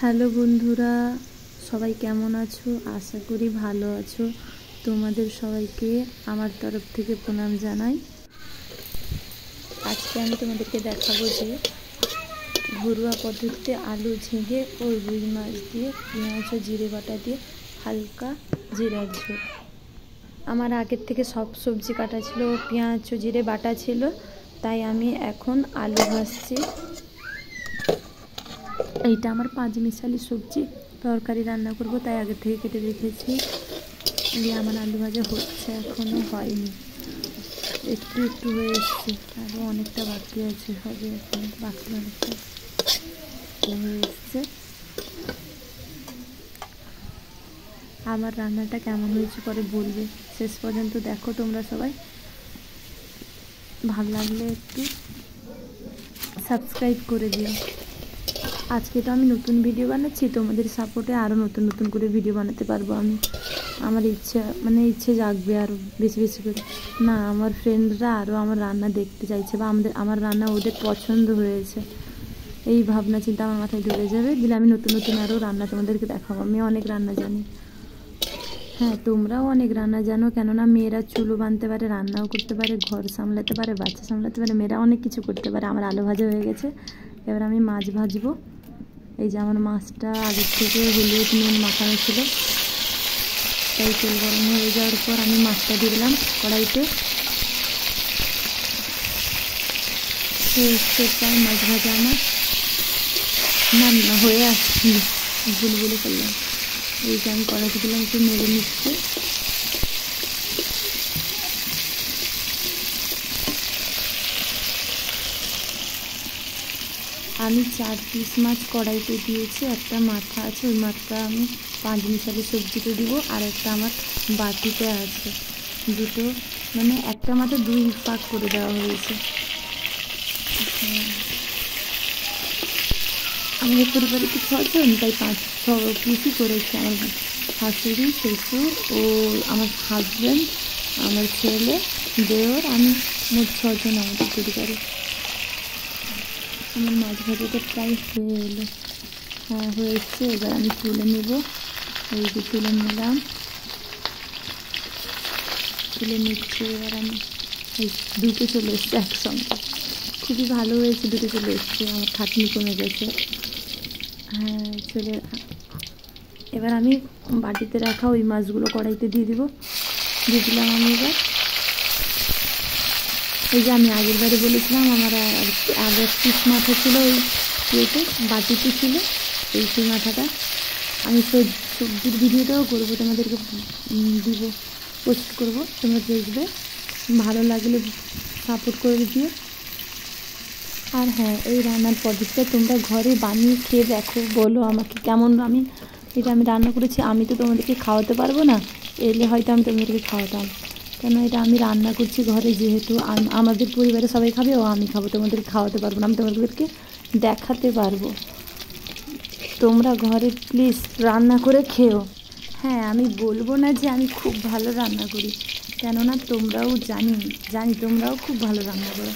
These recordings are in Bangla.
হ্যালো বন্ধুরা, সবাই কেমন আছো? আশা করি ভালো আছো। তোমাদের সবাইকে আমার তরফ থেকে প্রণাম জানাই। আজকে আমি তোমাদেরকে দেখাবো যে ঘরোয়া পদ্ধতিতে আলু, ঝিঙে ও রুই মাছ দিয়ে পেঁয়াজ ও জিরে বাটা দিয়ে হালকা জিরার ঝোল। আমার আগের থেকে সব সবজি কাটা ছিল, পেঁয়াজ ও জিরে বাটা ছিল, তাই আমি এখন আলু ভাজছি। এইটা আমার পাঁচমিশালি সবজি তরকারি রান্না করব, তাই আগে থেকে কেটে রেখেছি। দিয়ে আমার আলু ভাজা হচ্ছে, এখনও হয়নি, একটু একটু হয়ে এসছে, আরও অনেকটা বাকি আছে, হবে এখন, বাকি অনেকটা হয়ে এসছে। আমার রান্নাটা কেমন হয়েছে পরে বলবে, শেষ পর্যন্ত দেখো তোমরা সবাই। ভালো লাগলে একটু সাবস্ক্রাইব করে দিও। আজকে তো আমি নতুন ভিডিও বানাচ্ছি, তোমাদের সাপোর্টে আরও নতুন নতুন করে ভিডিও বানাতে পারবো আমি। আমার ইচ্ছে জাগবে আরও বেশি বেশি করে। না, আমার ফ্রেন্ডরা আরও আমার রান্না দেখতে চাইছে, বা আমার রান্না ওদের পছন্দ হয়েছে, এই ভাবনা চিন্তা আমার মাথায় ঢুকে যাবে। দিলে আমি নতুন নতুন আরও রান্না তোমাদেরকে দেখাবো। আমি অনেক রান্না জানি। হ্যাঁ, তোমরাও অনেক রান্না জানো, কেননা মেয়েরা চুলো বাঁধতে পারে, রান্নাও করতে পারে, ঘর সামলাতে পারে, বাচ্চা সামলাতে পারে, মেয়েরা অনেক কিছু করতে পারে। আমার আলু ভাজা হয়ে গেছে, এবার আমি মাছ ভাজবো। এই যে আমার মাছটা আগের থেকে হলুদ নুন মাখানো ছিল, তাই তেল গরম হয়ে যাওয়ার পর আমি মাছটা দিয়ে দিলাম কড়াইতে। প্রায় মাছ ভাজা আমার না হয়ে আসছিল, ভুল বলে ফেললাম। এই যে আমি কড়াইতে দিলাম, একটু নেড়ে নিচ্ছি। আমি 4 পিস মাছ কড়াইতে দিয়েছি, একটা মাথা আছে, ওই মাথা আমি পাঁচমিশালি সবজিতে দিব, আর একটা আমার বাটিতে আছে, দুটো, মানে একটা মাথা 2 ভাগ করে দেওয়া হয়েছে। আমাদের পরিবারে তো 6 জন, তাই 5-6 পিসই করেছি। আমার শাশুড়ি, শ্বশুর ও আমার হাজব্যান্ড, আমার ছেলে, দেওর, আমি, মোট 6 জন আমাদের পরিবারে। আমার মাছ ভাজাটা প্রায় হয়ে এলো, হ্যাঁ হয়েছে। এবার আমি তুলে নেব। এই যে তুলে নিলাম, তুলে নিচ্ছে। এবার আমি এই দুটো চলে এসছে একসঙ্গে, খুবই ভালো হয়েছে, দুটো চলে এসছে, আমার খাটনি কমে গেছে। হ্যাঁ চলে। এবার আমি বাটিতে রাখা ওই মাছগুলো কড়াইতে দিয়ে দিলাম আমি। এবার এই যে আমি আগের বারে বলেছিলাম আমার আর 1 পিস মাথা ছিল, ওই প্লেটে বাটিতে ছিল, সেই মাথাটা আমি সবজির ভিডিওটাও করবো, তোমাদেরকে দিব, পোস্ট করবো, তোমরা দেখবে, ভালো লাগলে সাপোর্ট করে দিও। আর হ্যাঁ, এই রান্নার পদ্ধতিটা তোমরা ঘরে বানিয়ে খেয়ে দেখো, বলো আমাকে কেমন। এটা আমি রান্না করেছি, আমি তো তোমাদেরকে খাওয়াতে পারবো না, এলে হয়তো আমি তোমাদেরকে খাওয়াতাম, কেন এটা আমি রান্না করছি ঘরে, যেহেতু আমাদের পরিবারে সবাই খাবে ও আমি খাবো, তোমাদেরকে খাওয়াতে পারবো না, আমি তোমাদেরকে দেখাতে পারবো। তোমরা ঘরে প্লিজ রান্না করে খেও। হ্যাঁ, আমি বলবো না যে আমি খুব ভালো রান্না করি, কেননা তোমরাও জানি তোমরাও খুব ভালো রান্না করো।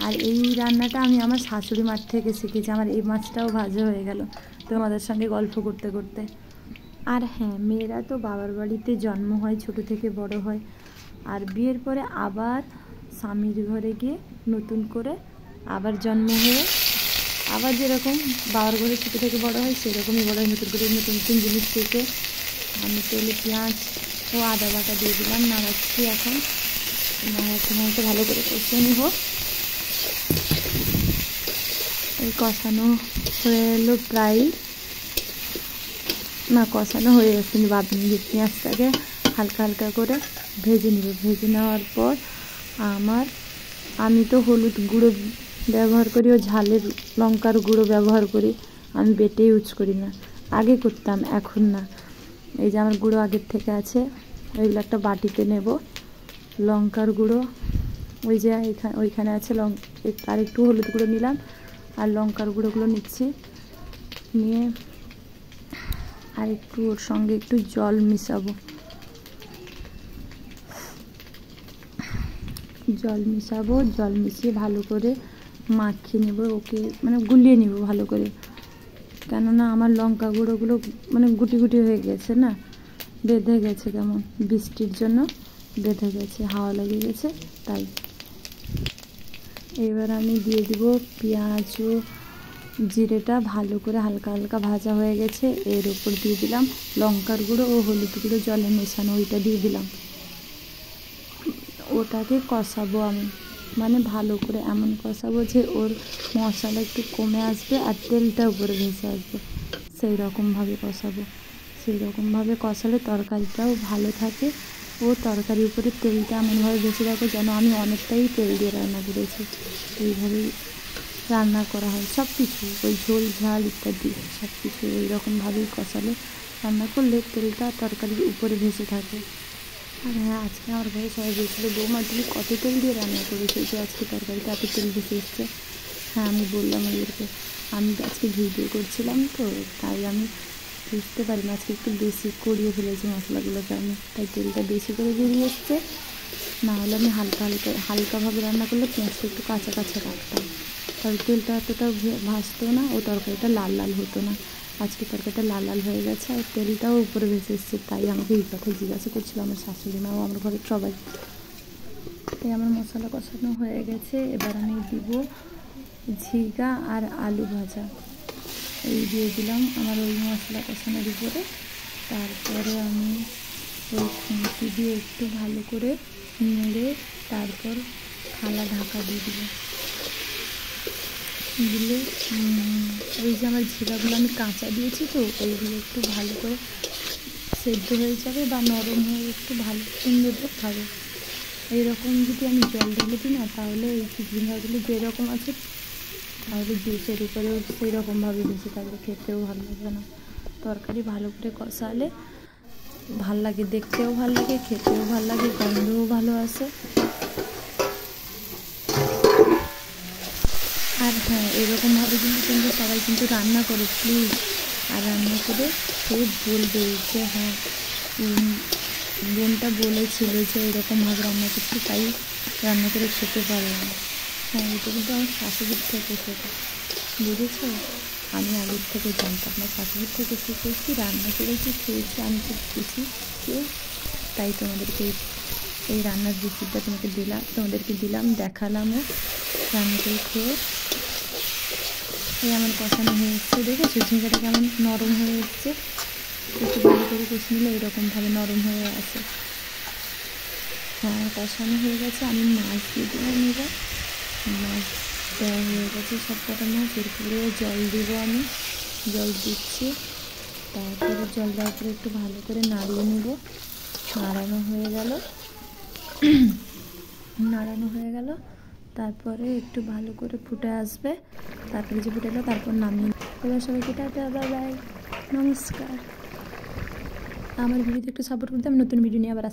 আর এই রান্নাটা আমি আমার শাশুড়ি মার থেকে শিখেছি। আমার এই মাছটাও ভাজা হয়ে গেল তোমাদের সঙ্গে গল্প করতে করতে। আর হ্যাঁ, মেয়েরা তো বাবার বাড়িতে জন্ম হয়, ছোটো থেকে বড় হয়, আর বিয়ের পরে আবার স্বামীর ঘরে গিয়ে নতুন করে আবার জন্ম হয়ে, আবার যেরকম বাবার ঘরে ছোটো থেকে বড় হয় সেরকমই বড় হয়, নতুন করে নতুন নতুন জিনিস থেকে। আমি তেলে পেঁয়াজ ও আদা বাটা দিয়ে দিলাম, নাড়াচ্ছি। এখন নাড়াতে ভালো করে কষে নিব। এই কষানো হয়ে এলো প্রায়, না কষানো হয়ে গেছে, ভাবনি যে পেঁয়াজটাকে হালকা হালকা করে ভেজে নিব। ভেজে নেওয়ার পর আমি তো হলুদ গুঁড়ো ব্যবহার করি, ও ঝালের লঙ্কার গুঁড়ো ব্যবহার করি, আমি বেটে ইউজ করি না, আগে করতাম, এখন না। এই যে আমার গুঁড়ো আগের থেকে আছে, ওইগুলো একটা বাটিতে নেব। লঙ্কার গুঁড়ো ওই যে ওইখানে আছে, আর একটু হলুদ গুঁড়ো নিলাম, আর লঙ্কার গুঁড়োগুলো নিচ্ছি, নিয়ে আর একটু ওর সঙ্গে একটু জল মিশাবো। জল মিশিয়ে ভালো করে মাখিয়ে নেব, ওকে মানে গুলিয়ে নেব ভালো করে। কেননা আমার লঙ্কা গুঁড়োগুলো মানে গুটি গুটি হয়ে গেছে না, বেঁধে গেছে, কেমন বৃষ্টির জন্য বেঁধে গেছে, হাওয়া লেগে গেছে তাই। এবার আমি দিয়ে দিব পেঁয়াজ ও জিরেটা ভালো করে হালকা হালকা ভাজা হয়ে গেছে, এর উপর দিয়ে দিলাম লঙ্কার গুঁড়ো ও হলুদ গুঁড়ো জলে মেশানো, ওইটা দিয়ে দিলাম। ওটাকে কষাবো আমি, মানে ভালো করে এমন কষাবো যে ওর মশলা একটু কমে আসবে আর তেলটা উপরে ভেসে আসবে, সেই রকমভাবে কষাবো। সেই রকমভাবে কষালে তরকারিটাও ভালো থাকে ও তরকারির উপরে তেলটা এমনভাবে ভেসে থাকে যেন আমি অনেকটাই তেল দিয়ে রান্না করেছি। এইভাবেই রান্না করা হয় সব কিছু, ওই ঝোল ঝাল ইত্যাদি সব কিছু ওই রকমভাবেই কষালে রান্না করলে তেলটা তরকারির উপরে ভেসে থাকে। আর হ্যাঁ, আজকে আমার ঘরে সবাই বলছিল বৌমা তুমি কত তেল দিয়ে রান্না করেছো যে আজকে তরকারিতে এত তেল ভেসে এসছে। হ্যাঁ, আমি বললাম ওদেরকে, আমি আজকে ভিডিও করছিলাম তো তাই আমি বুঝতে পারি না, আজকে একটু বেশি করিয়ে ফেলেছি মশলাগুলোকে আমি, তাই তেলটা বেশি করে বেরিয়ে এসছে। নাহলে আমি হালকাভাবে রান্না করলে পেঁয়াজটা একটু কাঁচা কাঁচা রাখতাম, তাহলে তেলটা এতটা ভাসতো না ও তরকারিটা লাল লাল হতো না। আজকে তরকারিটা লাল লাল হয়ে গেছে আর তেলটাও উপরে ভেসে এসছে, তাই আমাকে এই কথা জিজ্ঞাসা করছিল আমার শাশুড়ি মা ও আমার ঘরের সবাই। তাই আমার মশলা কষানো হয়ে গেছে, এবার আমি দিব ঝিঙা আর আলু ভাজা, এই দিয়ে দিলাম আমার ওই মশলা কষানোর উপরে। তারপরে আমি ওই খুন্তি দিয়ে একটু ভালো করে নেড়ে তারপর থালা ঢাকা দিয়ে দিলে ওই যে আমার ঝিঙাগুলো আমি কাঁচা দিয়েছি তো ওইগুলো একটু ভালো করে সেদ্ধ হয়ে যাবে বা নরম হয়ে একটু ভালো সুন্দর হবে। এইরকম যদি আমি জল ঢেলে দিই না তাহলে এই ঝিঙাগুলো যেরকম আছে তাহলে জুসের উপরেও সেই রকমভাবে ভেসে থাকবে, খেতেও ভালো লাগবে না। তরকারি ভালো করে কষালে ভাল লাগে, দেখতেও ভাল লাগে, খেতেও ভাল লাগে, গন্ধও ভালো আসে। আর হ্যাঁ, এরকমভাবে কিন্তু তোমরা সবাই কিন্তু রান্না করো প্লিজ, আর রান্না করে কেউ বলবে যে হ্যাঁ বোনটা বলেছিল যে এরকমভাবে রান্না করতে, তাই রান্না করে খেতে পারলাম। হ্যাঁ, এটা কিন্তু আমার শাশুড়ির থেকে শেখা, বুঝেছো? আমি আগের থেকে জানতাম না, শাশুড়ির থেকে শিখেছি, রান্না করেছি, খেয়েছি, আমি খুব খুশি কেউ, তাই তোমাদেরকে এই রান্নার রেসিপিটা তোমাদেরকে দিলাম, দেখালামও রান্না করে খেয়ে। এই আমার কষানো হয়ে এসছে, দেখেছো ঝিঙাটা কেমন নরম হয়ে এসছে, একটু ভালো করে কষে নিলে এরকমভাবে নরম হয়ে আসে। হ্যাঁ, কষানো হয়ে গেছে, আমি মাছ দিয়ে দিলাম, এবার মাছ দেওয়া হয়ে গেছে সব কটা মাছ, এরপরে জল দেবো, আমি জল দিচ্ছি। তারপরে জল দেওয়ার পরে একটু ভালো করে নাড়িয়ে নেব, নাড়ানো হয়ে গেল তারপরে একটু ভালো করে ফুটে আসবে, তারপরে যে ফুটে এলো তারপর নামিয়ে। এবার সবাইকে টাটা, বাই বাই, নমস্কার। আমার ভিডিওতে একটু সাপোর্ট করতে, আমি নতুন ভিডিও নিয়ে আবার